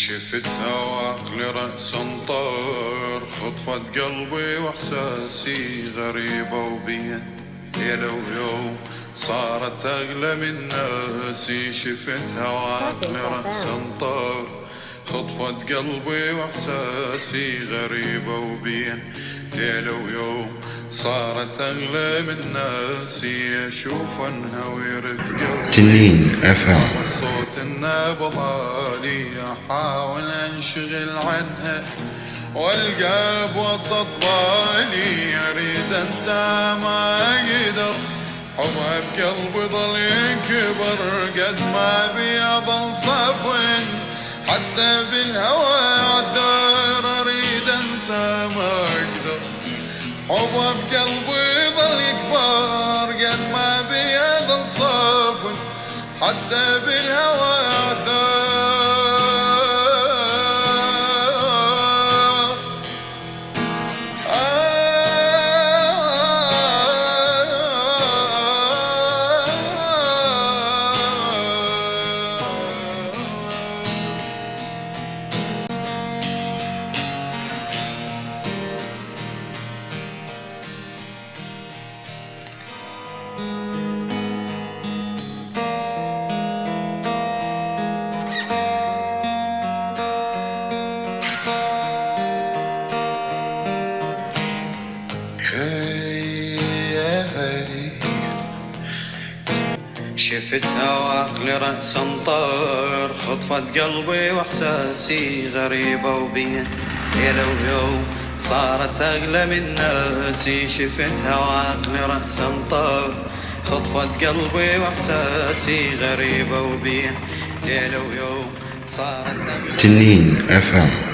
شفتها وعقلي رأسا طار، خطفت قلبي واحساسي غريبة وبين ليلة ويوم صارت أغلى من ناسي. شفتها وعقلي رأسا طار، خطفت قلبي واحساسي غريبة وبين ليلة ويوم صارت أغلى من ناسي. أشوف انهوي رفق تنين FM. الصوت النبض عالي، أحاول أنشغل عنها والقى بوسط بالي. أريد أنسى ما أقدر، حبها بقلبي ظل يكبر قد ما بي أظل صفن حتى بالهوى عثر. أريد أنسى ما أقدر، حبها بقلبي ظل يكبر قد ما بي أظل صفن حتى بالهوى عثر. شفتها وعقلي رأسا طار، خطفت قلبي واحساسي غريبة وبين ليلة ويوم صارت أغلى من ناسي. شفتها وعقلي رأسا طار، خطفت قلبي واحساسي غريبة وبين ليلة ويوم صارت أغلى. تنين FM.